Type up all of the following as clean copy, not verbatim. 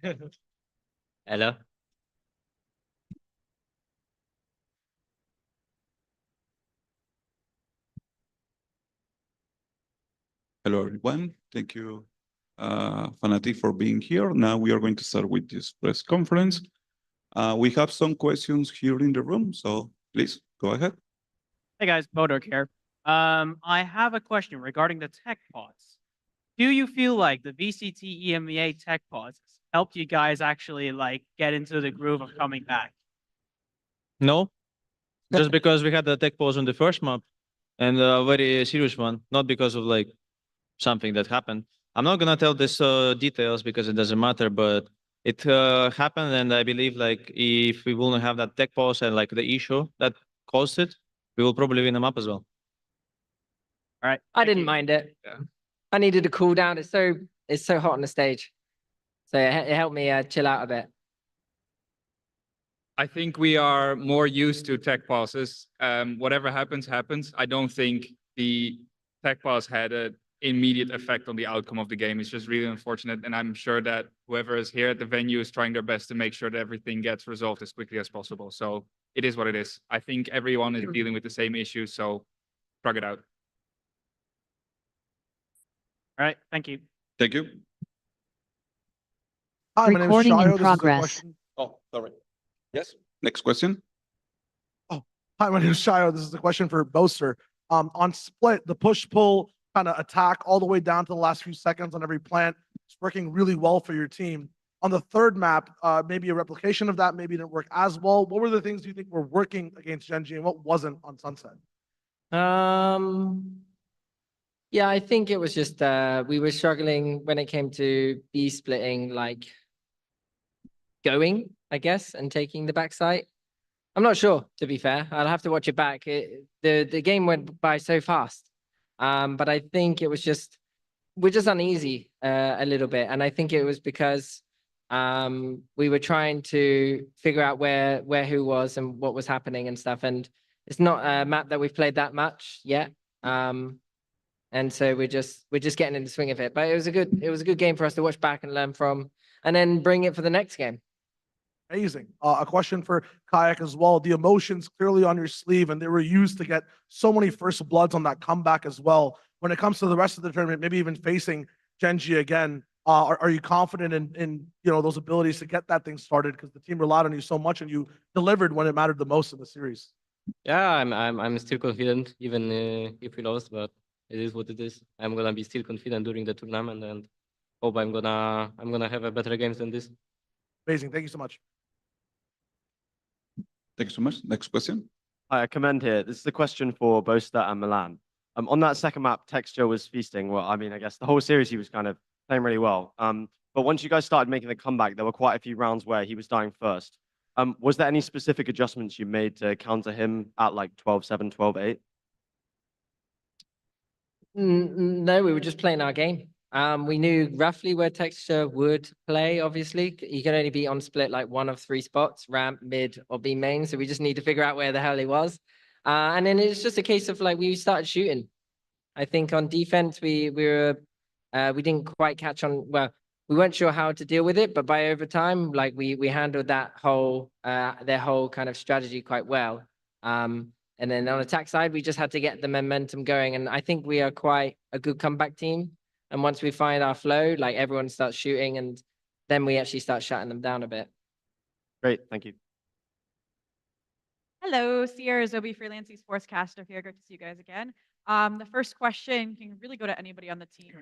Hello. Hello, everyone. Thank you, Fnatic, for being here. Now we are going to start with this press conference. We have some questions here in the room, so please go ahead. Hey guys, Bodork here. I have a question regarding the tech pods. Do you feel like the VCT EMEA tech pods helped you guys actually like get into the groove of coming back? No, just because we had the tech pause on the first map and a very serious one, not because of like something that happened. I'm not gonna tell this details because it doesn't matter, but it happened, and I believe like if we wouldn't have that tech pause and like the issue that caused it, we will probably win the map as well. All right. I didn't mind it. Yeah. I needed a cool down. It's so hot on the stage, so it helped me chill out a bit. I think we are more used to tech pauses. Whatever happens, happens. I don't think the tech pause had an immediate effect on the outcome of the game. It's just really unfortunate. And I'm sure that whoever is here at the venue is trying their best to make sure that everything gets resolved as quickly as possible. So it is what it is. I think everyone is dealing with the same issue. So shrug it out. All right. Thank you. Thank you. Hi, my name is Recording in Shayo. This is a progress. question- Oh, sorry. Yes. Next question. Hi, my name is Shayo. This is a question for Boaster. On split, the push-pull kind of attack all the way down to the last few seconds on every plant, it's working really well for your team. On the third map, maybe a replication of that, maybe it didn't work as well. What were the things you think were working against Gen.G and what wasn't on Sunset? Yeah, I think it was just we were struggling when it came to B splitting, like going, I guess, and taking the backside. I'm not sure, to be fair. I'll have to watch it back. The game went by so fast. But I think it was just we're just uneasy a little bit. And I think it was because we were trying to figure out where who was and what was happening and stuff. And it's not a map that we've played that much yet. And so we're just getting in the swing of it. But it was a good game for us to watch back and learn from, and then bring it for the next game. Amazing. A question for Kayak as well. The emotions clearly on your sleeve, and they were used to get so many first bloods on that comeback as well. When it comes to the rest of the tournament, maybe even facing Gen.G again, are you confident in those abilities to get that thing started? Because the team relied on you so much, and you delivered when it mattered the most in the series. Yeah, I'm still confident, even if we lost, but it is what it is. I'm gonna be still confident during the tournament, and hope I'm gonna have a better games than this. Amazing. Thank you so much. Thank you so much. Next question. Hi, Commend here. This is a question for Boaster and Milan. On that second map, Texture was feasting. Well, I mean, I guess the whole series he was kind of playing really well. But once you guys started making the comeback, there were quite a few rounds where he was dying first. Was there any specific adjustments you made to counter him at like 12-7, 12-8? No, we were just playing our game. We knew roughly where Texture would play, obviously. He can only be on split like one of three spots, ramp, mid, or B main. So we just need to figure out where the hell he was. And then it's just a case of like we started shooting. I think on defense, we didn't quite catch on. Well, we weren't sure how to deal with it, but by overtime, like we handled that whole their whole kind of strategy quite well. And then on attack side, we just had to get the momentum going. And I think we are quite a good comeback team. And once we find our flow, like everyone starts shooting, and then we actually start shutting them down a bit. Great, thank you. Hello, Sierra Zobi, freelance sportscaster here. Great to see you guys again. The first question can really go to anybody on the team.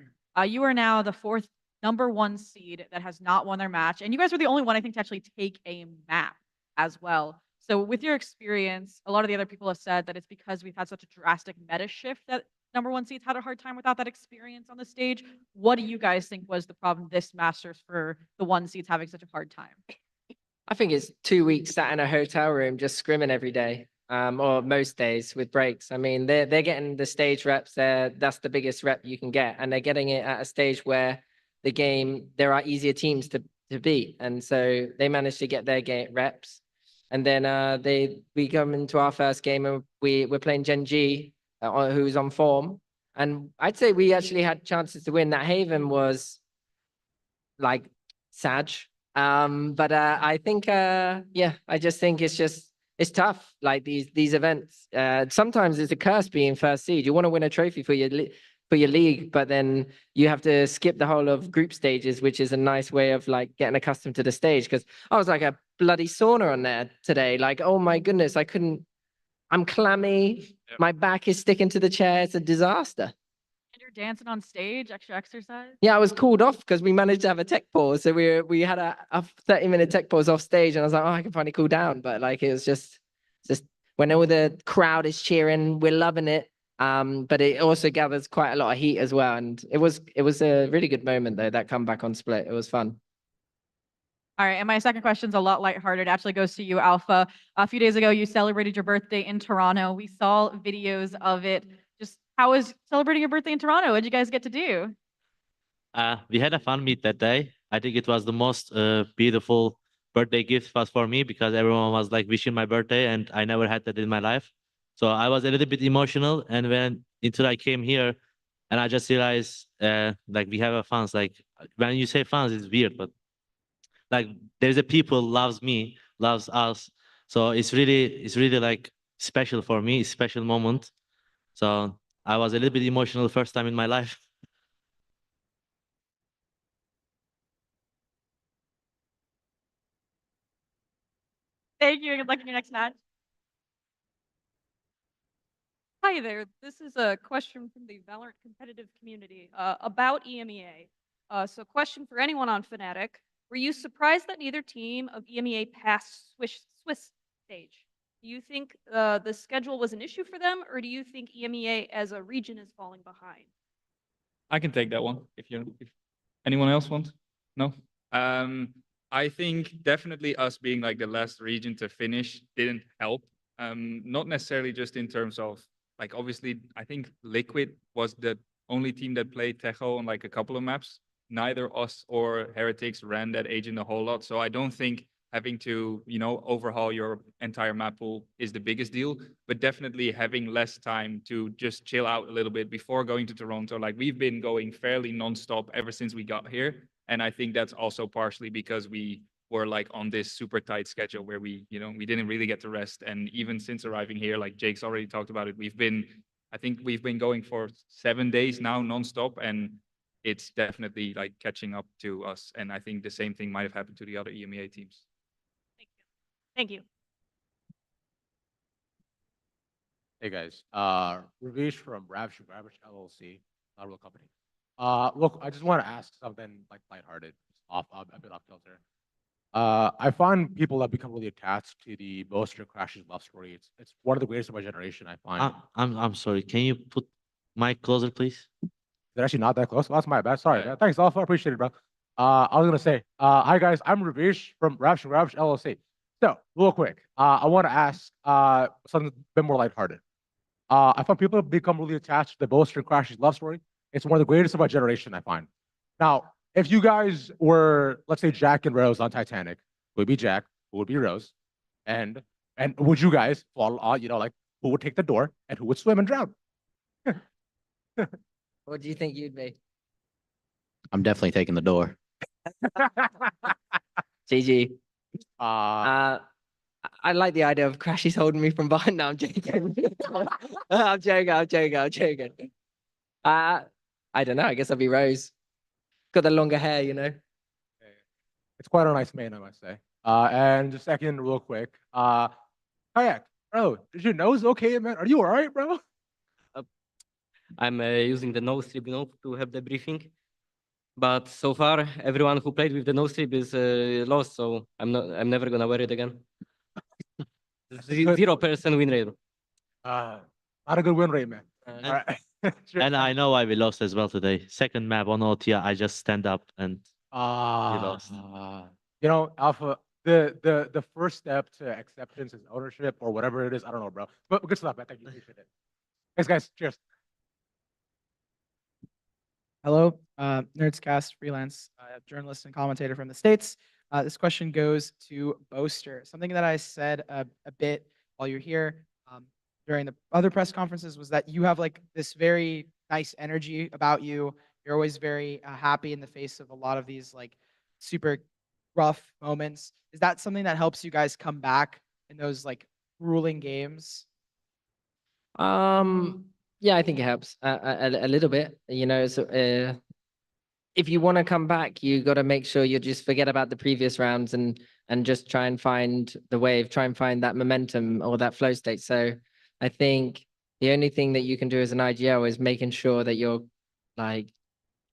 You are now the fourth #1 seed that has not won their match, and you guys are the only one I think to actually take a map as well. So with your experience, a lot of the other people have said that it's because we've had such a drastic meta shift that #1 seeds had a hard time without that experience on the stage. What do you guys think was the problem this Masters for the 1 seeds having such a hard time? I think it's 2 weeks sat in a hotel room just scrimming every day, or most days with breaks. I mean, they're getting the stage reps there. That's the biggest rep you can get, and they're getting it at a stage where the game there are easier teams to beat, and so they managed to get their game reps. And then we come into our first game and we're playing Gen.G, who's on form. And I'd say we actually had chances to win. That Haven was like Sag. But I think yeah, I just think it's tough. Like these events. Sometimes it's a curse being first seed. You want to win a trophy for your league, but then you have to skip the whole of group stages, which is a nice way of like getting accustomed to the stage. Because I was like a bloody sauna on there today. Like, oh my goodness, I couldn't. I'm clammy. Yep. My back is sticking to the chair. It's a disaster. And you're dancing on stage, extra exercise. Yeah, I was called off because we managed to have a tech pause. So we had a 30-minute tech pause off stage, and I was like, oh, I can finally cool down. But like it was just when all the crowd is cheering, we're loving it. But it also gathers quite a lot of heat as well. And it was a really good moment though, that comeback on Split. It was fun. All right, and my second question's a lot lighthearted. Actually goes to you, Alpha. A few days ago, you celebrated your birthday in Toronto. We saw videos of it. Just how was celebrating your birthday in Toronto? What did you guys get to do? We had a fun meet that day. I think it was the most beautiful birthday gift was for me because everyone was like wishing my birthday, and I never had that in my life. So I was a little bit emotional, and until I came here, and I just realized like we have a fans. Like when you say fans, it's weird, but like there's a people loves me, loves us. So it's really like special for me, special moment. So I was a little bit emotional first time in my life. Thank you. Good luck in your next match. Hi there. This is a question from the VALORANT competitive community about EMEA. So question for anyone on Fnatic. Were you surprised that neither team of EMEA passed Swiss stage? Do you think the schedule was an issue for them, or do you think EMEA as a region is falling behind? I can take that one if anyone else wants. No. I think definitely us being like the last region to finish didn't help. Not necessarily just in terms of like obviously I think Liquid was the only team that played Tejo on like a couple of maps. Neither us or Heretics ran that agent a whole lot, so I don't think having to overhaul your entire map pool is the biggest deal, but definitely having less time to just chill out a little bit before going to Toronto. Like we've been going fairly nonstop ever since we got here, and I think that's also partially because we were like on this super tight schedule where we didn't really get to rest. And even since arriving here, like Jake's already talked about it, I think we've been going for 7 days now nonstop, and it's definitely like catching up to us. And I think the same thing might have happened to the other EMEA teams. Thank you. Hey guys, Ravish from Ravage LLC, not a real company. Look, I just want to ask something like lighthearted, a bit off kilter. I find people that become really attached to the Boaster Crashes love story. It's one of the greatest of my generation. I find. I'm sorry. Can you put mic closer, please? They're actually not that close. Well, that's my bad. Sorry. Yeah. Thanks, Alpha. Appreciate it, bro. I was gonna say, hi guys. I'm Ravish from Ravage LLC. So, real quick, I want to ask something a bit more lighthearted. I find people become really attached to the Boaster Crashes love story. It's one of the greatest of our generation, I find. Now, if you guys were, let's say, Jack and Rose on Titanic, who would be Jack, who would be Rose, and would you guys fall on, like who would take the door and who would swim and drown? What do you think you'd be? I'm definitely taking the door. GG. I like the idea of Crashies holding me from behind. No, I'm joking. I'm joking. I don't know. I guess I'll be Rose. Got the longer hair, It's quite a nice mane, I must say. And just second, real quick. Kayak, bro, is your nose okay, man? Are you all right, bro? I'm using the nose strip, to have the briefing. But so far, everyone who played with the nose strip is lost, so I'm never gonna wear it again. 0% win rate. Not a good win rate, man. All right. And I know why we lost as well today. Second map on OT, I just stand up and we lost. Alpha, the first step to acceptance is ownership or whatever it is. I don't know, bro. But good stuff, man. Thank you. Appreciate it. Thanks, guys. Cheers. Hello, Nerdscast freelance journalist and commentator from the States. This question goes to Boaster. Something that I said a bit while you're here during the other press conferences was that you have like this very nice energy about you. You're always very happy in the face of a lot of these like super rough moments. Is that something that helps you guys come back in those like grueling games? Yeah, I think it helps a little bit. You know, so if you want to come back, you got to make sure you just forget about the previous rounds and just try and find the wave, try and find that momentum or that flow state. So I think the only thing that you can do as an IGL is making sure that you're like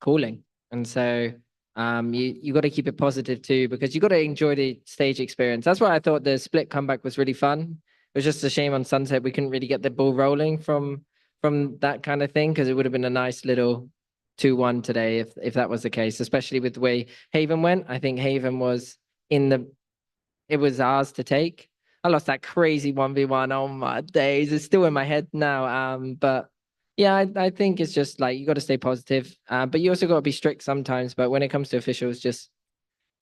cooling. And so you got to keep it positive too, because you got to enjoy the stage experience. That's why I thought the split comeback was really fun. It was just a shame on Sunset we couldn't really get the ball rolling from that kind of thing, because it would have been a nice little 2-1 today if that was the case, especially with the way Haven went. I think Haven was it was ours to take. I lost that crazy 1v1. Oh my days. It's still in my head now. But yeah, I think it's just like you got to stay positive. But you also got to be strict sometimes. But when it comes to officials, just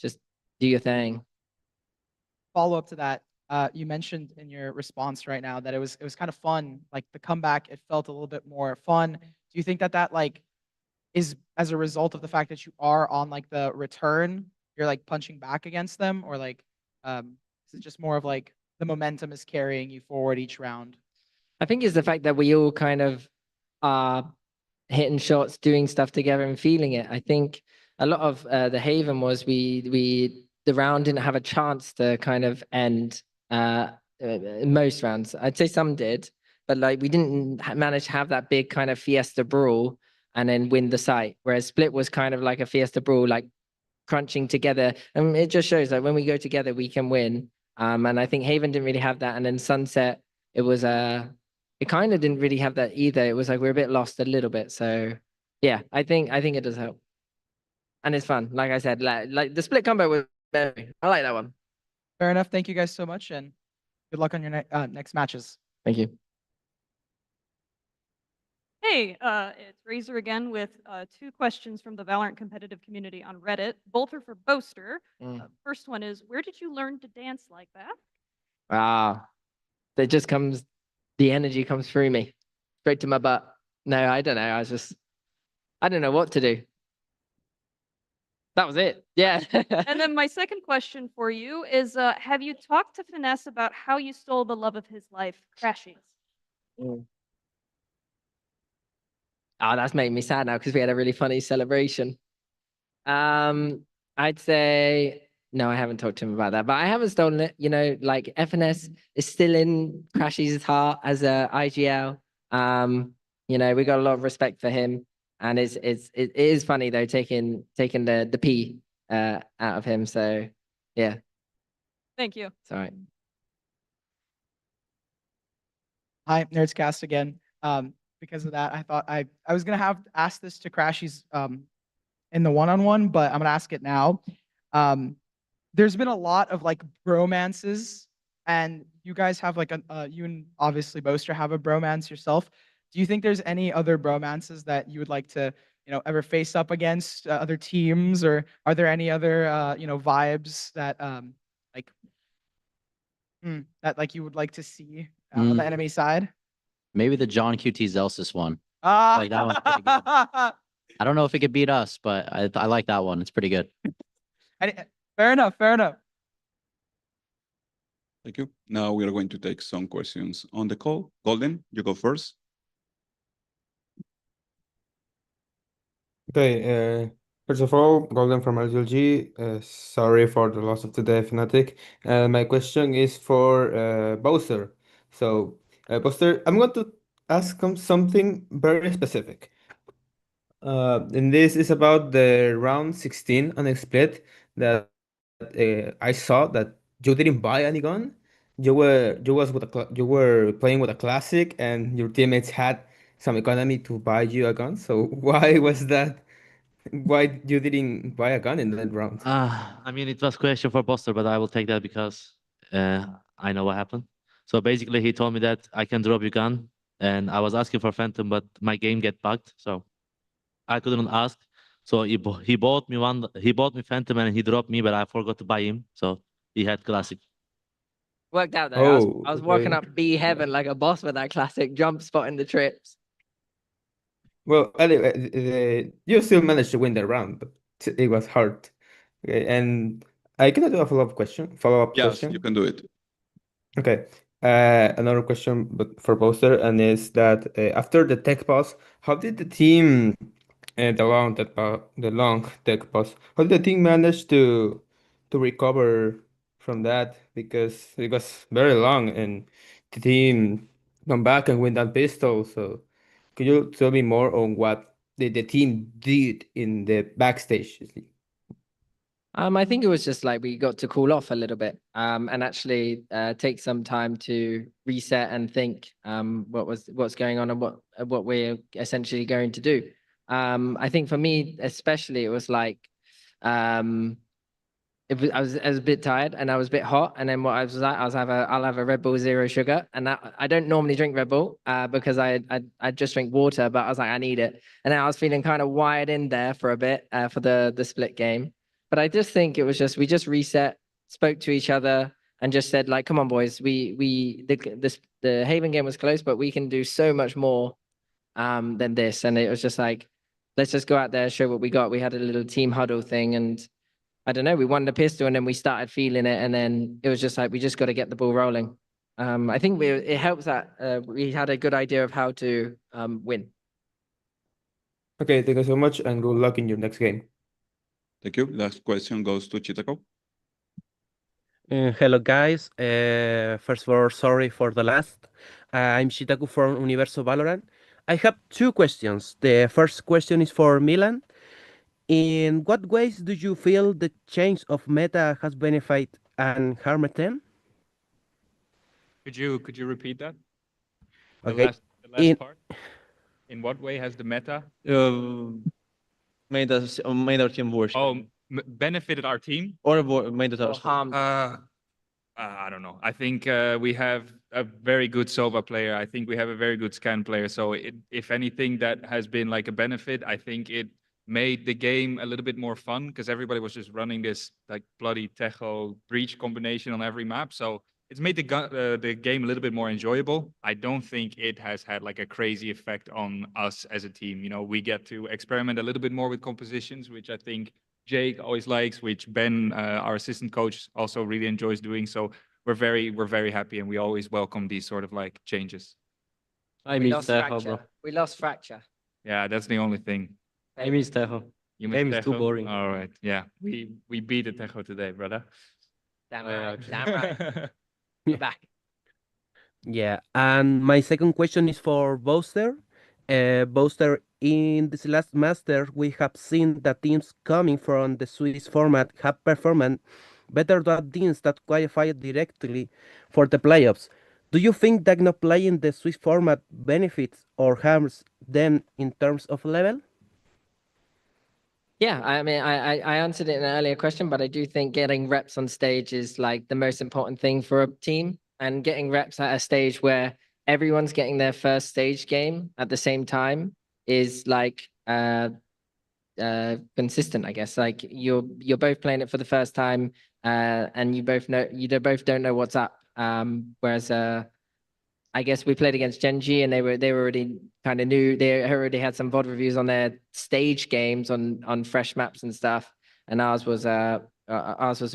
do your thing. Follow up to that. You mentioned in your response right now that it was kind of fun. Like the comeback, it felt a little bit more fun. Do you think that like is as a result of the fact that you are on like the return, you're like punching back against them, or like is it just more of like the momentum is carrying you forward each round? I think it's the fact that we all kind of are hitting shots, doing stuff together and feeling it. I think a lot of the Haven was the round didn't have a chance to kind of end most rounds. I'd say some did, but like we didn't manage to have that big kind of fiesta brawl and then win the site. Whereas Split was kind of like a fiesta brawl, like crunching together. And it just shows that when we go together, we can win. And I think Haven didn't really have that. And then Sunset, it was it kind of didn't really have that either. It was like we're a bit lost a little bit. So yeah, I think it does help. And it's fun. Like I said, like the split combo was I like that one. Fair enough. Thank you guys so much, and good luck on your next matches. Thank you. Hey, it's Razor again with 2 questions from the Valorant competitive community on Reddit. Both are for Boaster. First one is, where did you learn to dance like that? It just comes, the energy comes through me, straight to my butt. No, I don't know. I don't know what to do. That was it. Yeah. And then my second question for you is, have you talked to Finesse about how you stole the love of his life, Crashies? That's making me sad now because we had a really funny celebration. I'd say no, I haven't talked to him about that, but I haven't stolen it. You know, like FNS is still in Crashy's heart as a IGL. You know, we got a lot of respect for him, and it is funny though taking the P out of him. So yeah. Thank you. It's all right. Hi, Nerdscast again. Because of that, I thought I was gonna have asked this to Crashies in the one-on-one, but I'm gonna ask it now. There's been a lot of like bromances, and you guys have like you and obviously Boaster have a bromance yourself. Do you think there's any other bromances that you would like to, you know, ever face up against other teams, or are there any other you know, vibes that that you would like to see on the enemy side? Maybe the John QT Zelsis one. Ah, Like that one's pretty good. I don't know if it could beat us, but I like that one. It's pretty good. Fair enough. Fair enough. Thank you. Now we are going to take some questions on the call. Golden, you go first. Okay, first of all, Golden from LGLG. Sorry for the loss of today, Fnatic. My question is for Bowser. So, Bowser, I'm going to ask him something very specific. And this is about the round 16 on the split that I saw that you didn't buy any gun. You were playing with a classic, and your teammates had some economy to buy you a gun. So why was that? Why you didn't buy a gun in that round? I mean, it was question for Buster, but I will take that because I know what happened. So basically, he told me that I can drop your gun, and I was asking for Phantom, but my game get bugged, so I couldn't ask. So he bought me one. He bought me Phantom, and he dropped me, but I forgot to buy him. So he had classic. Worked out though. Oh, I was walking okay. up B heaven like a boss with that classic jump spot in the trips. Well, anyway, you still managed to win that round, but it was hard. Okay, and I can do a follow-up question. Yes, you can do it. Okay. Another question, but for Poster, and is that after the tech pause, how did the team, the long tech pause, how did the team manage to recover from that? Because it was very long, and the team come back and win that pistol. So, could you tell me more on what the team did in the backstage? I think it was just like we got to cool off a little bit, and actually take some time to reset and think what's going on and what we're essentially going to do. I think for me especially, it was like I was a bit tired and I was a bit hot, and then what I was like, I'll have a Red Bull zero sugar, and that I don't normally drink Red Bull because I just drink water, but I was like I need it, and then I was feeling kind of wired in there for a bit for the split game. But I just think it was just we just reset, spoke to each other, and just said like, come on, boys, the Haven game was close, but we can do so much more than this. And it was just like, let's just go out there, show what we got. We had a little team huddle thing, and I don't know, we won the pistol, and then we started feeling it, and then it was just like we just got to get the ball rolling. I think it helps that we had a good idea of how to win. Okay, thank you so much, and good luck in your next game. Thank you. Last question goes to Chitako. Hello guys. First of all, sorry for the last. I'm Shitaku from Universo Valorant. I have two questions. The first question is for Milan. In what ways do you feel the change of meta has benefited and harmed them? Could you repeat that? The Okay. last part. In what way has the meta Made our team worse. benefited our team? Or made it us. I don't know. I think we have a very good Sova player. I think we have a very good Scan player. So if anything that has been like a benefit, I think it made the game a little bit more fun because everybody was just running this like bloody Tejo breach combination on every map. So it's made the game a little bit more enjoyable. I don't think it has had like a crazy effect on us as a team. You know, we get to experiment a little bit more with compositions, which I think Jake always likes, which Ben, our assistant coach, also really enjoys doing. So we're very happy, and we always welcome these sort of like changes. I We miss lost Tejo, Fracture. bro. We lost Fracture. Yeah, that's the only thing. I miss Tejo. You Game miss is too Tejo? boring. All right, yeah, we beat the Tejo today, brother. Damn Yeah, right. actually. Damn right. We're back. Yeah, and my second question is for Booster. Booster, in this last master, we have seen that teams coming from the Swiss format have performed better than teams that qualified directly for the playoffs. Do you think that not playing the Swiss format benefits or harms them in terms of level? Yeah, I mean, I answered it in an earlier question, but I do think getting reps on stage is like the most important thing for a team, and getting reps at a stage where everyone's getting their first stage game at the same time is like consistent, I guess. Like you're both playing it for the first time, and you both both don't know what's up. Whereas I guess we played against Gen.G and they were already kind of new. They already had some VOD reviews on their stage games on fresh maps and stuff, and ours was a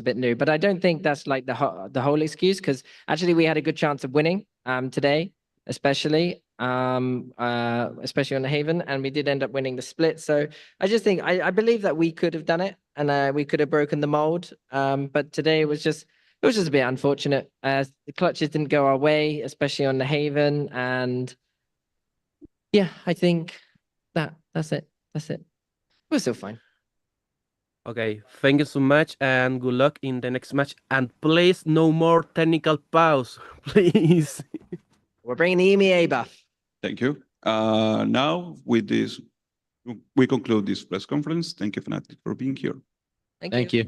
bit new. But I don't think that's like the whole excuse, because actually we had a good chance of winning today, especially especially on the Haven, and we did end up winning the split. So I just think I believe that we could have done it, and we could have broken the mold. But today was just. It was just a bit unfortunate. The clutches didn't go our way, especially on the Haven. And yeah, I think that's it. That's it. We're still fine. Okay, thank you so much and good luck in the next match. And please, no more technical pause, please. We're bringing the EMEA buff. Thank you. Now with this, we conclude this press conference. Thank you, Fnatic, for being here. Thank you.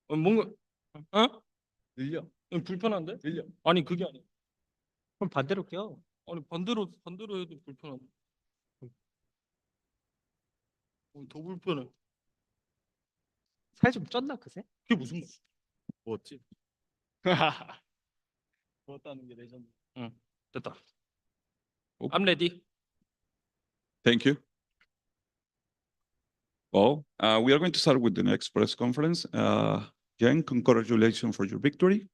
뭔가 어? 늘려. 불편한데? 늘려. 아니 그게 아니야. 그럼 반대로 껴. 아니 반대로 해도 불편한데. 더 불편해. 살 좀 쪘나 그새? 그게 무슨 말? 뭐였지? 뭐였다는 게 레전드. 응, 됐다. Oh. I'm ready. Thank you. Well, we are going to start with the next press conference. Jen, congratulations for your victory.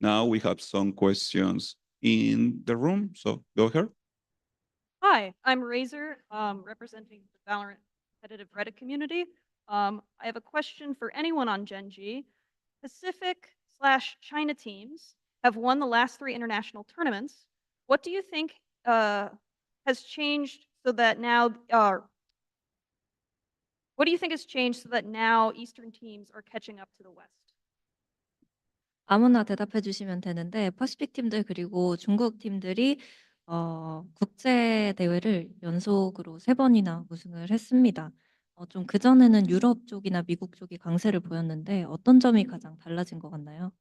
Now we have some questions in the room, so go ahead. Hi, I'm Razor, representing the Valorant competitive Reddit community. I have a question for anyone on Gen.G. Pacific/China teams have won the last 3 international tournaments. What do you think has changed so that now Eastern teams are catching up to the West? 아무나 대답해 주시면 되는데 퍼시픽 팀들 그리고 중국 팀들이 국제 대회를 연속으로 3번이나 우승을 했습니다. 좀 그전에는 유럽 쪽이나 미국 쪽이 강세를 보였는데 어떤 점이 가장 달라진 것 같나요?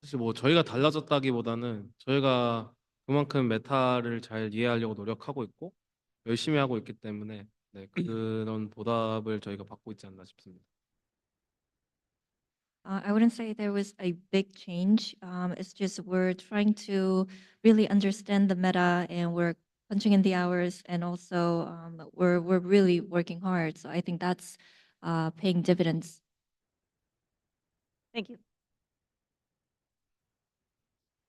사실 뭐 저희가 달라졌다기보다는 저희가 그만큼 메타를 잘 이해하려고 노력하고 있고 열심히 하고 있기 때문에 네, 그런 보답을 저희가 받고 있지 않나 싶습니다. I wouldn't say there was a big change. It's just we're trying to really understand the meta and we're punching in the hours and also we're really working hard. So I think that's paying dividends. Thank you.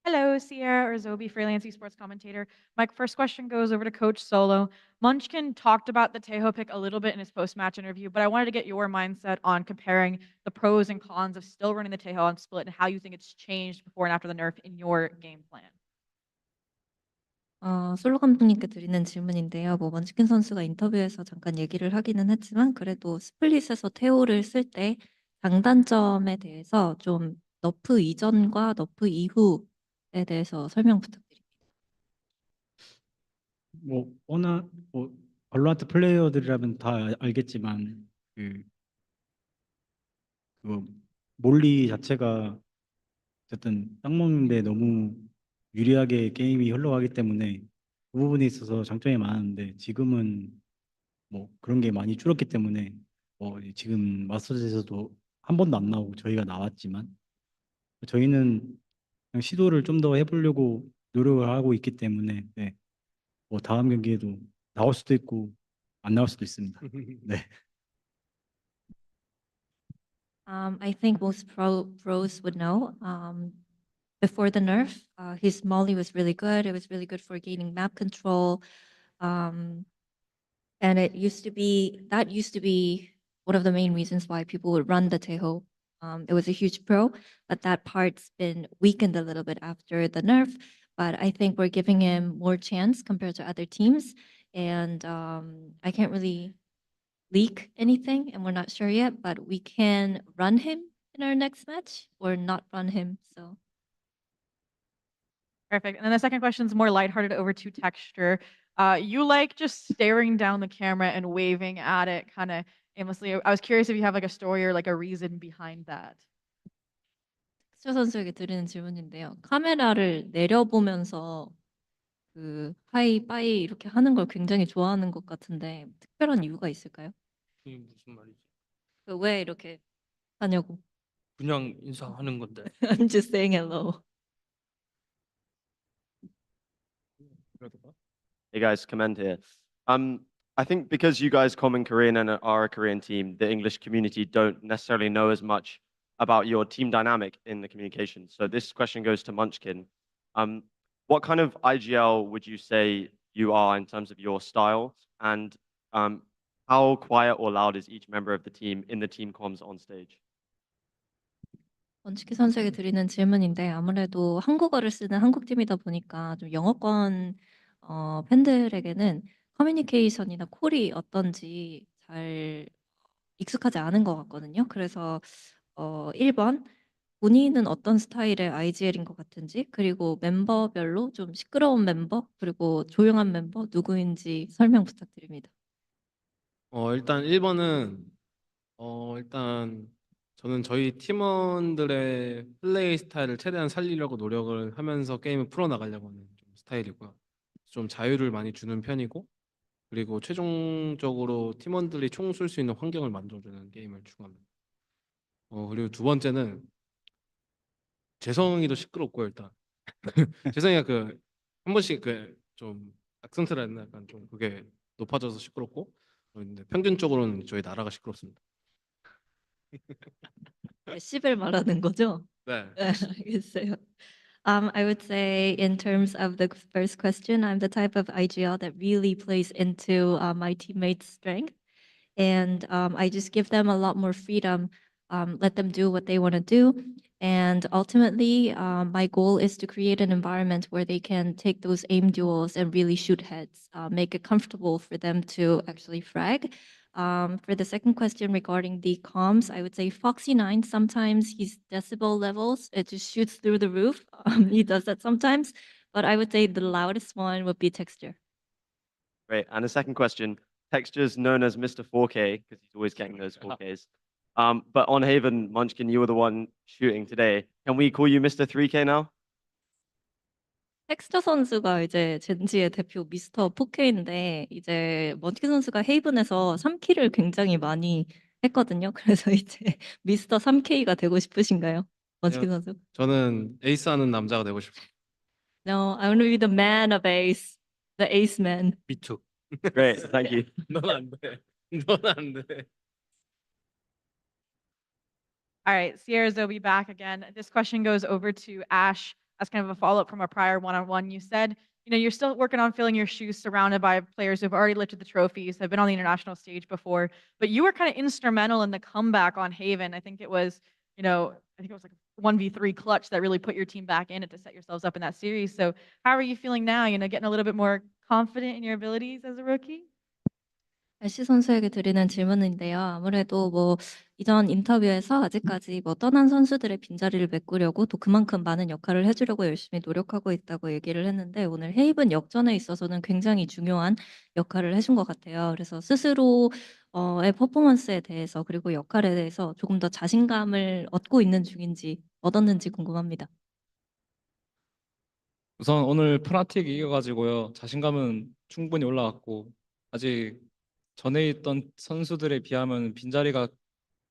Hello, Sierra or Zobi, freelance esports commentator. My first question goes over to Coach Solo. Munchkin talked about the Tejo pick a little bit in his post-match interview, but I wanted to get your mindset on comparing the pros and cons of still running the Tejo on split and how you think it's changed before and after the nerf in your game plan. 솔로 감독님께 드리는 질문인데요. 뭐 먼치킨 선수가 인터뷰에서 잠깐 얘기를 하기는 했지만 그래도 스플릿에서 테오를 쓸 때 장단점에 대해서 좀 너프 이전과 너프 이후에 대해서 설명 부탁드립니다. 뭐 워낙 뭐 발로란트 플레이어들이라면 다 알겠지만 그 몰리 자체가 어쨌든 딱 먹는데 너무 유리하게 게임이 흘러가기 때문에 그 부분에 있어서 장점이 많았는데 지금은 뭐 그런 게 많이 줄었기 때문에 지금 마스터즈에서도 한 번도 안 나오고 저희가 나왔지만 저희는 그냥 시도를 좀 더 해보려고 노력을 하고 있기 때문에 네. 뭐 다음 경기에도 나올 수도 있고 안 나올 수도 있습니다. 네. I think most pros would know. Before the nerf, his molly was really good. It was really good for gaining map control. And that used to be one of the main reasons why people would run the Tejo. It was a huge pro, but that part's been weakened a little bit after the nerf. But I think we're giving him more chance compared to other teams. And I can't really leak anything, and we're not sure yet, but we can run him in our next match or not run him. So. Perfect. And then the second question is more lighthearted over to Texture. You like just staring down the camera and waving at it kind of aimlessly. I was curious if you have like a story or like a reason behind that. texture 선수에게 드리는 질문인데요. 카메라를 내려보면서 그 하이 빠이 이렇게 하는 걸 굉장히 좋아하는 것 같은데 특별한 이유가 있을까요? 이게 무슨 말이지? 왜 이렇게 하냐고. 그냥 인사하는 건데. I'm just saying hello. Hey guys, Commend here. I think because you guys common Korean and are a Korean team, the English community don't necessarily know as much about your team dynamic in the communication. So this question goes to Munchkin. What kind of IGL would you say you are in terms of your style? And how quiet or loud is each member of the team in the team comms on stage? 원치키 선수에게 드리는 질문인데 아무래도 한국어를 쓰는 한국팀이다 보니까 좀 영어권 팬들에게는 커뮤니케이션이나 콜이 어떤지 잘 익숙하지 않은 것 같거든요. 그래서 1번 본인은 어떤 스타일의 IGL인 것 같은지 그리고 멤버별로 좀 시끄러운 멤버 그리고 조용한 멤버 누구인지 설명 부탁드립니다. 일단 1번은 일단 저는 저희 팀원들의 플레이 스타일을 최대한 살리려고 노력을 하면서 게임을 풀어나가려고 하는 좀 스타일이고요. 좀 자유를 많이 주는 편이고, 그리고 최종적으로 팀원들이 총 쏠 수 있는 환경을 만들어주는 게임을 추구합니다. 그리고 두 번째는 재성이도 시끄럽고 일단 재성이가 한 번씩 좀 악센트라 했나 약간 좀 그게 높아져서 시끄럽고, 근데 평균적으로는 저희 나라가 시끄럽습니다. 레시벨 말하는 거죠? 네. 네, 알겠어요. I would say in terms of the first question, I'm the type of IGL that really plays into my teammates' strength. And I just give them a lot more freedom, let them do what they want to do. And ultimately, my goal is to create an environment where they can take those aim duels and really shoot heads, make it comfortable for them to actually frag. For the second question regarding the comms, I would say Foxy9, sometimes his decibel levels, it just shoots through the roof. He does that sometimes, but I would say the loudest one would be Texture. Great. And the second question, Texture's known as Mr. 4K because he's always getting those 4Ks. But on Haven, Munchkin, you were the one shooting today. Can we call you Mr. 3K now? 텍스처 선수가 이제 젠지의 대표 미스터 4K인데 이제 먼키 선수가 헤이븐에서 3킬을 굉장히 많이 했거든요. 그래서 이제 미스터 3K가 되고 싶으신가요? 먼키 선수? 저는 에이스하는 남자가 되고 싶어요. No, I want to be the man of ace, the ace man. Me too. Great, thank you. 넌 안 돼. 넌 안 돼. All right, Sierra Zoe back again. This question goes over to Ash as kind of a follow-up from our prior one-on-one. You said, you're still working on filling your shoes surrounded by players who've already lifted the trophies, have been on the international stage before, but you were kind of instrumental in the comeback on Haven. I think it was, like a 1v3 clutch that really put your team back in it to set yourselves up in that series. So how are you feeling now? Getting a little bit more confident in your abilities as a rookie? 애쉬 선수에게 드리는 질문인데요. 아무래도 뭐 이전 인터뷰에서 아직까지 뭐 떠난 선수들의 빈자리를 메꾸려고 또 그만큼 많은 역할을 해주려고 열심히 노력하고 있다고 얘기를 했는데 오늘 헤이븐 역전에 있어서는 굉장히 중요한 역할을 해준 것 같아요. 그래서 스스로의 퍼포먼스에 대해서 그리고 역할에 대해서 조금 더 자신감을 얻고 있는 중인지 얻었는지 궁금합니다. 우선 오늘 프나틱 이겨가지고요. 자신감은 충분히 올라갔고 아직 전에 있던 선수들에 비하면 빈자리가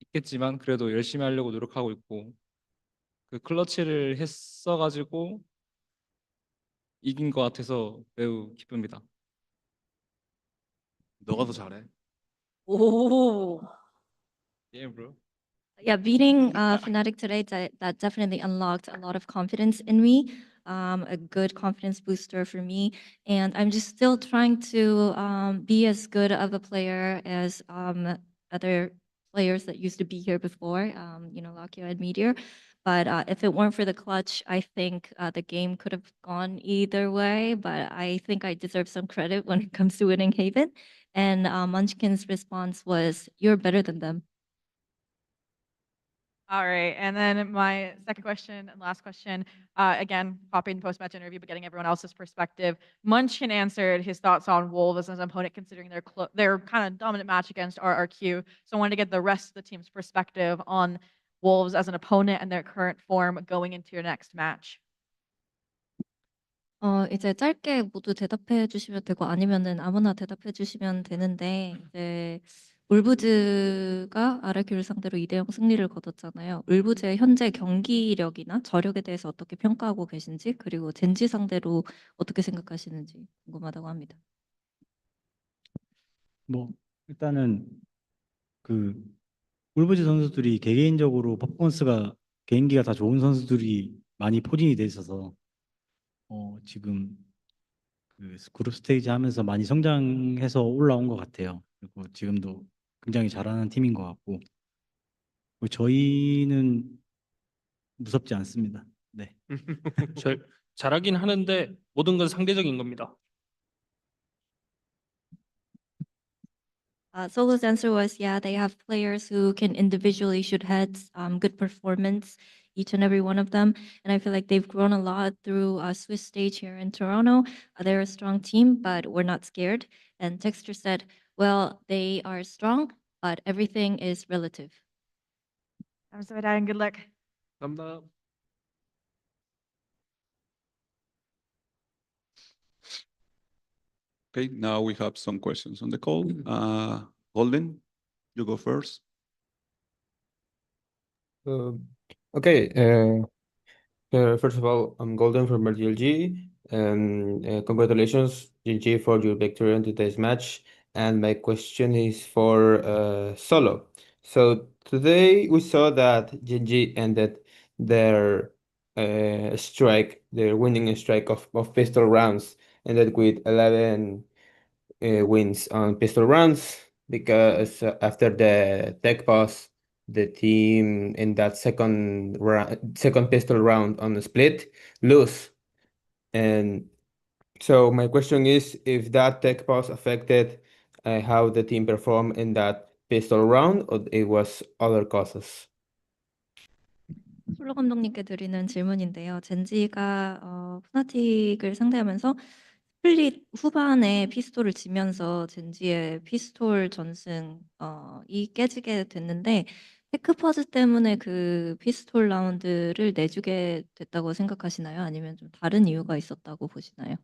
있겠지만 그래도 열심히 하려고 노력하고 있고 그 클러치를 했어가지고 이긴 것 같아서 매우 기쁩니다. 너가 더 잘해. 오. Yeah, bro. Yeah, beating Fnatic today, that definitely unlocked a lot of confidence in me, a good confidence booster for me. And I'm just still trying to be as good of a player as other players that used to be here before, Lakio and Meteor. But if it weren't for the clutch, I think the game could have gone either way. But I think I deserve some credit when it comes to winning Haven. And Munchkin's response was, "You're better than them." All right, and then my second question and last question, again, copying the post-match interview, but getting everyone else's perspective. Munchkin answered his thoughts on Wolves as an opponent, considering their kind of dominant match against RRQ. So I wanted to get the rest of the team's perspective on Wolves as an opponent and their current form going into your next match. 이제 짧게 모두 대답해 주시면 되고 아니면은 아무나 대답해 주시면 되는데 이제 울부즈가 RRQ를 상대로 2대0 승리를 거뒀잖아요. 울부즈의 현재 경기력이나 저력에 대해서 어떻게 평가하고 계신지 그리고 젠지 상대로 어떻게 생각하시는지 궁금하다고 합니다. 뭐 일단은 그 울부즈 선수들이 개개인적으로 퍼포먼스가 개인기가 다 좋은 선수들이 많이 포진이 돼 있어서 지금 그 그룹 스테이지 하면서 많이 성장해서 올라온 것 같아요. 그리고 지금도 굉장히 잘하는 팀인 것 같고 저희는 무섭지 않습니다. 네. 잘하긴 하는데 모든 건 상대적인 겁니다. Solo's answer was, yeah, they have players who can individually shoot heads, good performance, each and every one of them. And I feel like they've grown a lot through Swiss stage here in Toronto. They're a strong team, but we're not scared. And Texture said, Well, they are strong, but everything is relative. 감사합니다 and good luck. 감사합니다. Okay, now we have some questions on the call. Golden, you go first. Okay. First of all, I'm Golden from Gen.G. Congratulations, Gen.G, for your victory in today's match. And my question is for Solo. So today we saw that Gen.G ended their strike, their winning streak of pistol rounds, ended with 11 wins on pistol rounds because after the tech pause, the team in that second pistol round on the split lose. And so my question is if that tech pause affected how the team performed in that pistol round or it was other causes. 솔로 감독님께 드리는 질문인데요. 젠지가 프나틱을 상대하면서 스플릿 후반에 피스톨을 지면서 젠지의 피스톨 전승 이 깨지게 됐는데 테크퍼즈 때문에 그 피스톨 라운드를 내주게 됐다고 생각하시나요? 아니면 좀 다른 이유가 있었다고 보시나요?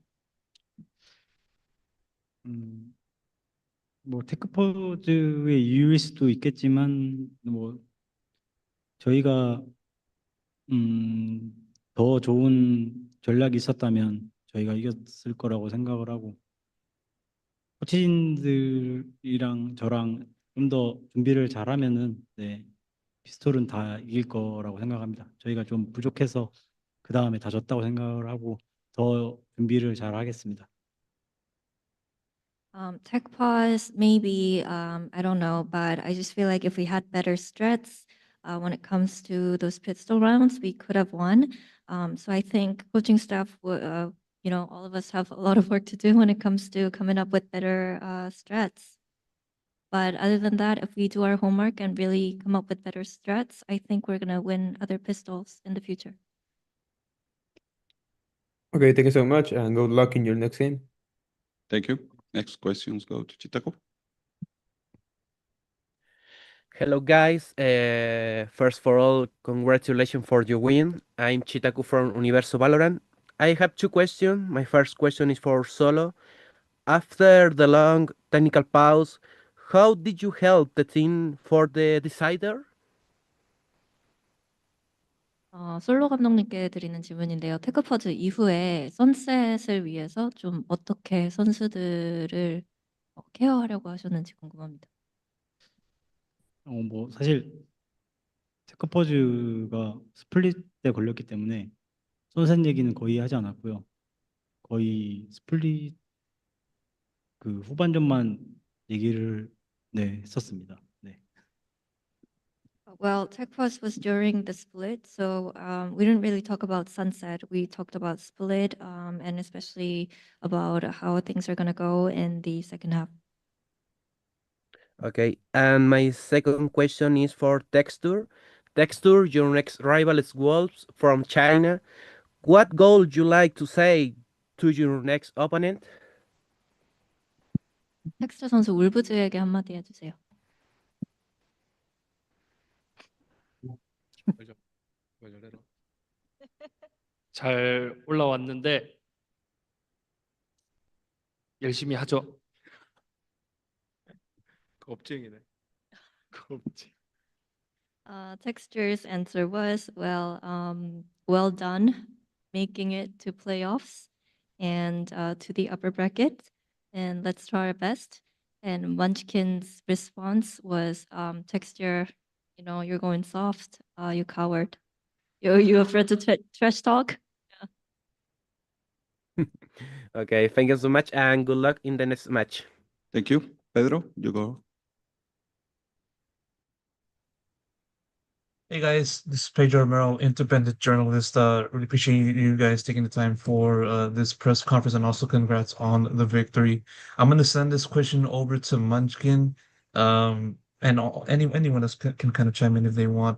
뭐 테크포즈의 이유일 수도 있겠지만 뭐 저희가 더 좋은 전략이 있었다면 저희가 이겼을 거라고 생각을 하고 코치진들이랑 저랑 좀 더 준비를 잘하면은 네, 피스톨은 다 이길 거라고 생각합니다. 저희가 좀 부족해서 그 다음에 다 졌다고 생각을 하고 더 준비를 잘 하겠습니다. Tech pause, maybe, I don't know, but I just feel like if we had better strats when it comes to those pistol rounds, we could have won. So I think coaching staff, you know, all of us have a lot of work to do when it comes to coming up with better strats. But other than that, if we do our homework and really come up with better strats, I think we're going to win other pistols in the future. Okay, thank you so much and good luck in your next game. Thank you. Next questions go to Chitaco. Hello guys, first for all, congratulations for your win. I'm Chitaku from Universo Valorant. I have two questions. My first question is for Solo. After the long technical pause, how did you help the team for the decider? 솔로 감독님께 드리는 질문인데요. 테크퍼즈 이후에 선셋을 위해서 좀 어떻게 선수들을 케어하려고 하셨는지 궁금합니다. 뭐 사실 테크포즈가 스플릿 때 걸렸기 때문에 선셋 얘기는 거의 하지 않았고요. 거의 스플릿 그 후반전만 얘기를 네, 했었습니다. 네. Well, tech pause was during the split, so we didn't really talk about sunset. We talked about split and especially about how things are going to go in the second half. Okay, and my second question is for Texture. Texture, your next rival is Wolves from China. What goal would you like to say to your next opponent? 텍스처 선수 울브즈에게 한마디 해주세요. 잘 올라왔는데 열심히 하죠. 겁쟁이네. 겁쟁이. Texture's answer was, well, well done making it to playoffs and to the upper bracket, and let's try our best. And Munchkin's response was, Texture, you know, you're going soft, you coward. You afraid to trash talk? Okay, thank you so much and good luck in the next match. Thank you. Pedro, you go. Hey guys, this is Pedro Romero, independent journalist. Really appreciate you guys taking the time for this press conference and also congrats on the victory. I'm going to send this question over to Munchkin, and anyone else can kind of chime in if they want.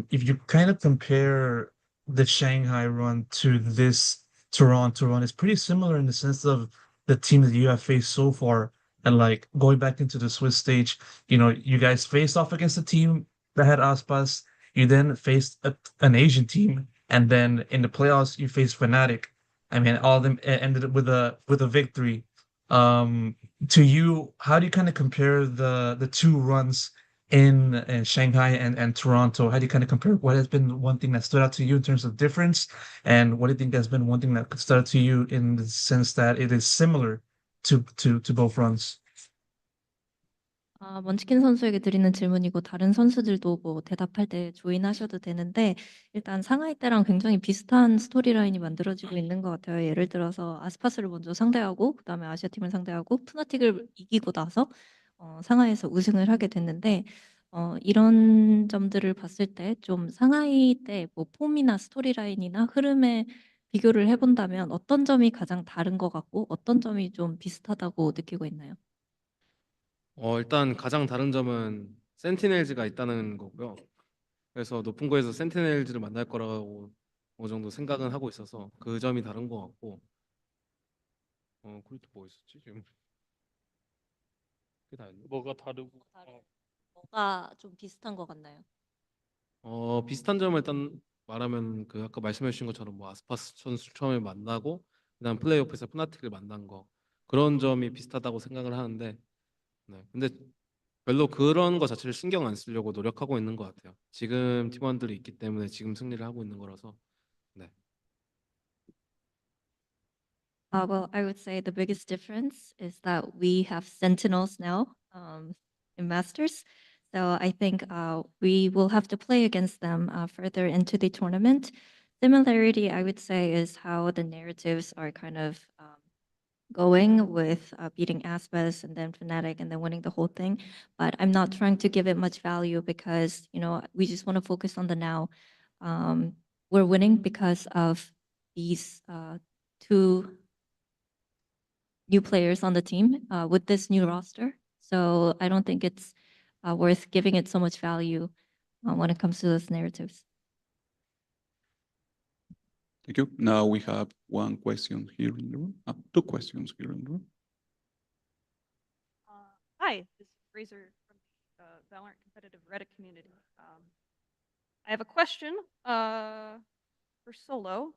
If you kind of compare the Shanghai run to this Toronto run, it's pretty similar in the sense of the team that you have faced so far. And like going back into the Swiss stage, you guys faced off against a team that had Aspas. You then faced an Asian team, and then in the playoffs you faced Fnatic. I mean, all of them ended up with a victory. To you, how do you kind of compare the two runs in Shanghai and Toronto? How do you kind of compare what has been one thing that stood out to you in terms of difference, and what do you think has been one thing that stood out to you in the sense that it is similar to both runs? 먼치킨 선수에게 드리는 질문이고 다른 선수들도 뭐 대답할 때 조인하셔도 되는데 일단 상하이 때랑 굉장히 비슷한 스토리라인이 만들어지고 있는 것 같아요. 예를 들어서 아스파스를 먼저 상대하고 그다음에 아시아 팀을 상대하고 푸나틱을 이기고 나서 상하이에서 우승을 하게 됐는데 이런 점들을 봤을 때 좀 상하이 때 뭐 폼이나 스토리라인이나 흐름에 비교를 해본다면 어떤 점이 가장 다른 것 같고 어떤 점이 좀 비슷하다고 느끼고 있나요? 일단 가장 다른 점은 센티넬즈가 있다는 거고요. 그래서 높은 거에서 센티넬즈를 만날 거라고 어느 정도 생각은 하고 있어서 그 점이 다른 것 같고, 그리고 또 뭐 있었지 지금? 그게 다였나? 뭐가 다르고 뭐가 좀 비슷한 것 같나요? 비슷한 점을 일단 말하면 그 아까 말씀해 주신 것처럼 뭐 아스파스 선수 처음에 만나고 그다음 플레이오프에서 푸나틱을 만난 거, 그런 점이 비슷하다고 생각을 하는데, 네. 근데 별로 그런 거 자체를 신경 안 쓰려고 노력하고 있는 것 같아요. 지금 팀원들이 있기 때문에 지금 승리를 하고 있는 거라서. 네. Well, I would say the biggest difference is that we have Sentinels now in Masters. So I think we will have to play against them further into the tournament. Similarity, I would say, is how the narratives are kind of going with beating Aspas and then Fnatic and then winning the whole thing. But I'm not trying to give it much value because, we just want to focus on the now. We're winning because of these two new players on the team with this new roster. So I don't think it's worth giving it so much value when it comes to those narratives. Thank you. Now we have one question here in the room. Two questions here in the room. Hi, this is Razor from the Valorant competitive Reddit community. I have a question for Solo.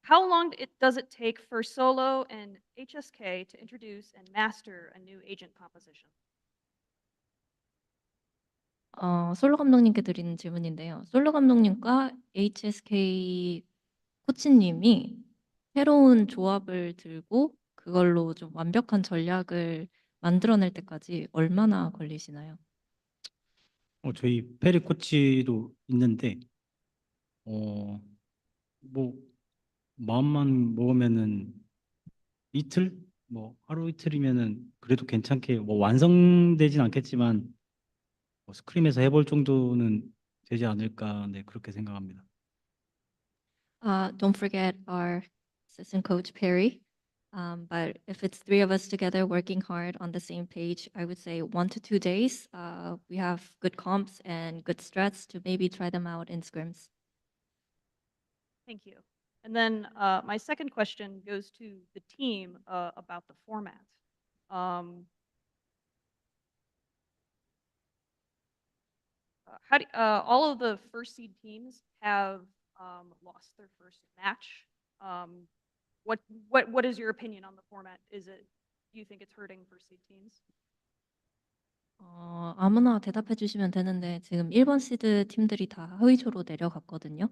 How long does it take for Solo and HSK to introduce and master a new agent composition? 솔로 감독님께 드리는 질문인데요. 솔로 감독님과 HSK 코치님이 새로운 조합을 들고 그걸로 좀 완벽한 전략을 만들어낼 때까지 얼마나 걸리시나요? 저희 페리 코치도 있는데, 뭐 마음만 먹으면은 이틀, 뭐 하루 이틀이면은 그래도 괜찮게 뭐 완성되진 않겠지만 스크림에서 해볼 정도는 되지 않을까, 네, 그렇게 생각합니다. Don't forget our assistant coach Perry. But if it's three of us together working hard on the same page, I would say 1 to 2 days. We have good comps and good strats to maybe try them out in scrims. Thank you. And then my second question goes to the team about the format. All of the first seed teams have lost their first match. What is your opinion on the format? Do you think it's hurting first seed teams? 아무나 대답해 주시면 되는데 지금 1번 시드 팀들이 다 하위조로 내려갔거든요.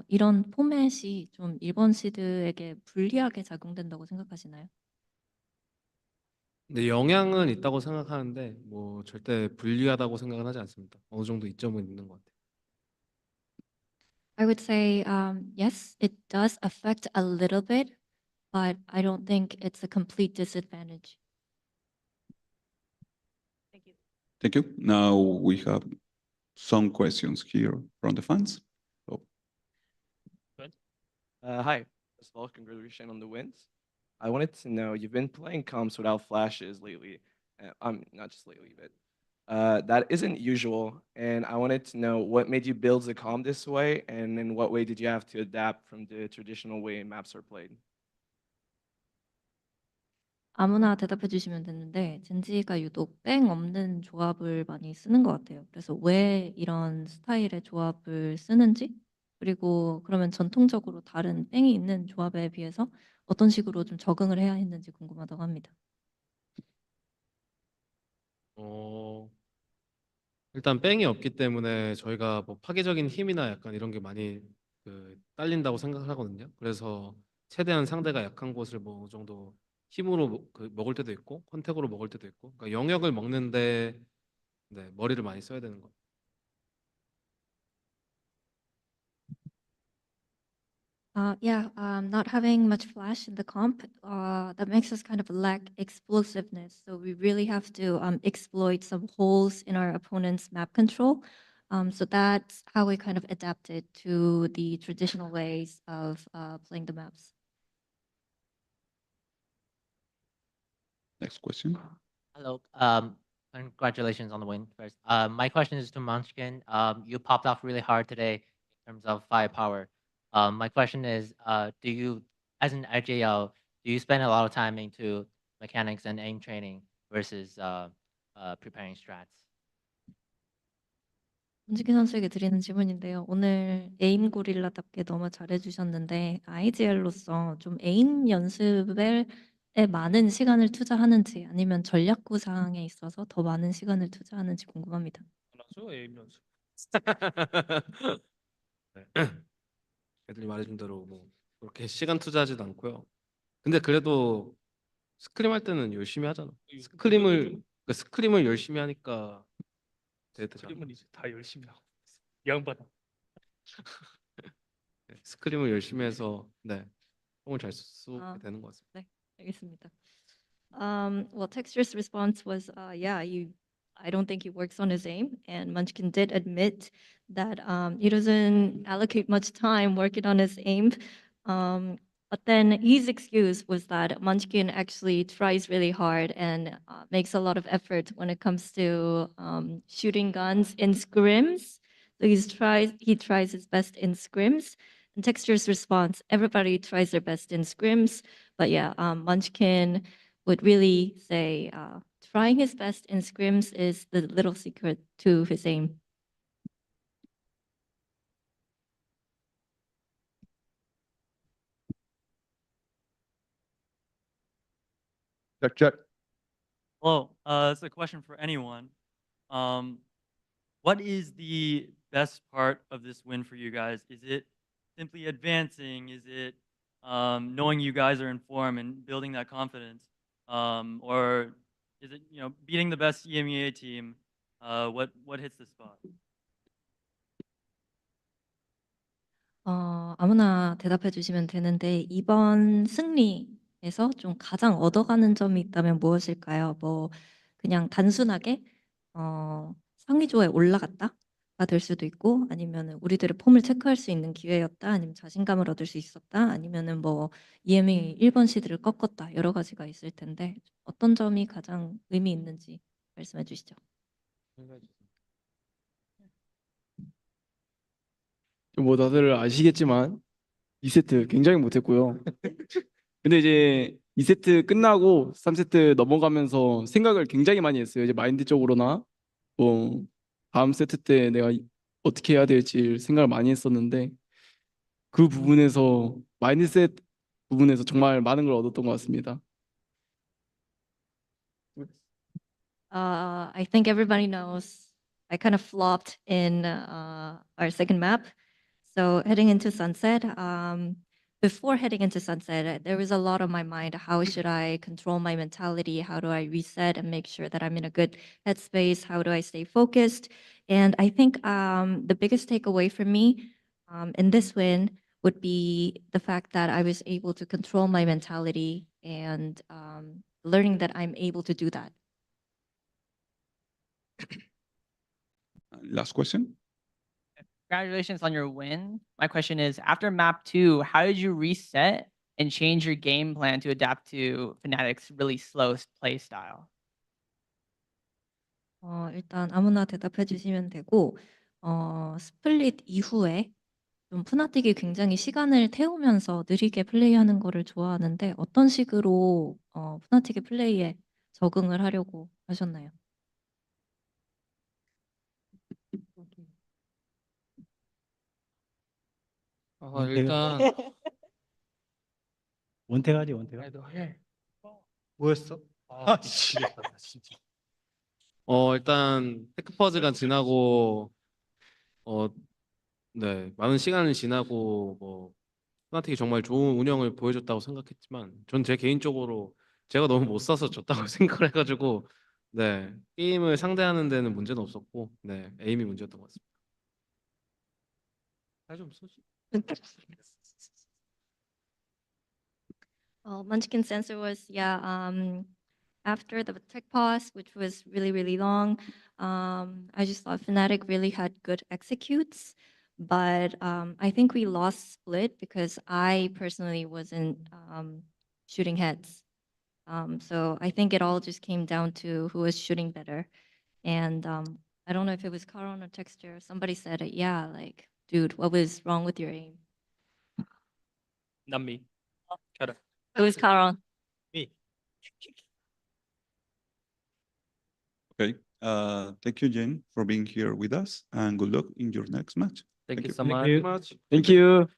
이런 포맷이 좀 1번 시드에게 불리하게 작용된다고 생각하시나요? 근데 영향은 있다고 생각하는데 뭐 절대 불리하다고 생각은 하지 않습니다. 어느 정도 이점은 있는 것 같아요. I would say yes, it does affect a little bit, but I don't think it's a complete disadvantage. Thank you. Now we have some questions here from the fans. Good. Hi. First of all, congratulations on the wins. I wanted to know, you've been playing comps without flashes lately. Not just lately, but that isn't usual. And I wanted to know what made you build the comp this way, and in what way did you have to adapt from the traditional way maps are played? 아무나 대답해 주시면 되는데 젠지가 유독 뺑 없는 조합을 많이 쓰는 것 같아요. 그래서 왜 이런 스타일의 조합을 쓰는지 그리고 그러면 전통적으로 다른 뺑이 있는 조합에 비해서 어떤 식으로 좀 적응을 해야 했는지 궁금하다고 합니다. 일단 뺑이 없기 때문에 저희가 뭐 파괴적인 힘이나 약간 이런 게 많이 딸린다고 생각을 하거든요. 그래서 최대한 상대가 약한 곳을 뭐 어느 정도 힘으로 먹을 때도 있고 컨택으로 먹을 때도 있고 그러니까 영역을 먹는데 네, 머리를 많이 써야 되는 거. Yeah, not having much flash in the comp, that makes us kind of lack explosiveness. So we really have to exploit some holes in our opponent's map control. So that's how we kind of adapted to the traditional ways of playing the maps. Next question. Hello. Congratulations on the win first. My question is to Munchkin. You popped off really hard today in terms of firepower. My question is, do you, as an RJL, do you spend a lot of time into mechanics and aim training versus preparing strats? 문지기 선수에게 드리는 질문인데요. 오늘 에임 고릴라답게 너무 잘해주셨는데 IGL로서 좀 에임 연습에 많은 시간을 투자하는지 아니면 전략 구상에 있어서 더 많은 시간을 투자하는지 궁금합니다. 하죠 에임 연습. 네. 애들이 말해준 대로 뭐 그렇게 시간 투자하지도 않고요. 근데 그래도 스크림 할 때는 열심히 하잖아. 스크림을 열심히 하니까 되더라. 이제 다 열심히 하고 있어. 이 양반. 네, 스크림을 열심히 해서 네, 뽕을 잘 쏘게 되는 것 같습니다. 네, 알겠습니다. Well, Texture's response was, yeah, I don't think he works on his aim, and Munchkin did admit that he doesn't allocate much time working on his aim. But then his excuse was that Munchkin actually tries really hard and makes a lot of effort when it comes to shooting guns in scrims. So he tries his best in scrims. And Texture's response, everybody tries their best in scrims, but yeah, Munchkin would really say trying his best in scrims is the little secret to his aim. Check. Hello, it's a question for anyone. What is the best part of this win for you guys? Is it simply advancing? Is it knowing you guys are in form and building that confidence? Or is it beating the best EMEA team? What hits the spot? 아무나 대답해 주시면 되는데 이번 승리에서 좀 가장 얻어가는 점이 있다면 무엇일까요? 뭐 그냥 단순하게 상위 조에 올라갔다가 될 수도 있고 아니면은 우리들의 폼을 체크할 수 있는 기회였다 아니면 자신감을 얻을 수 있었다 아니면은 뭐 EMA 1번 시드를 꺾었다 여러 가지가 있을 텐데 어떤 점이 가장 의미 있는지 말씀해 주시죠. 뭐 다들 아시겠지만 2세트 굉장히 못했고요. 근데 이제 2세트 끝나고 3세트 넘어가면서 생각을 굉장히 많이 했어요. 이제 마인드적으로나 뭐 다음 세트 때 내가 어떻게 해야 될지 생각을 많이 했었는데 그 부분에서 마인드셋 부분에서 정말 많은 걸 얻었던 것 같습니다. I think everybody knows I kind of flopped in our second map. So heading into Sunset, before heading into Sunset, there was a lot on my mind. How should I control my mentality? How do I reset and make sure that I'm in a good headspace? How do I stay focused? And I think the biggest takeaway for me in this win would be the fact that I was able to control my mentality and learning that I'm able to do that. Last question. Congratulations on your win. My question is, after map 2, how did you reset and change your game plan to adapt to Fnatic's really slow play style? 일단 아무나 대답해 주시면 되고 스플릿 이후에 좀 푸나틱이 굉장히 시간을 태우면서 느리게 플레이하는 거를 좋아하는데 어떤 식으로 푸나틱의 플레이에 적응을 하려고 하셨나요? 일단 원태가지 원태가. 뭐였어? 미치겠다 나 진짜. 일단 테크퍼즈가 지나고 네, 많은 시간을 지나고 뭐 푸나틱이 정말 좋은 운영을 보여줬다고 생각했지만 전 제 개인적으로 제가 너무 못 써서 졌다고 생각을 해가지고 네, 게임을 상대하는 데는 문제는 없었고 네, 에임이 문제였던 것 같습니다. 좀 쏘지. Well, Munchkin's answer was, yeah, after the tech pause, which was really, really long, I just thought Fnatic really had good executes. But I think we lost split because I personally wasn't shooting heads. So I think it all just came down to who was shooting better. And I don't know if it was Karon or Texture. Somebody said it. Yeah, like, dude, what was wrong with your aim? Not me. Shut up. It was Karon. Me. Okay. Thank you, Jen, for being here with us, and good luck in your next match. Thank you so Thank much. you. Thank you.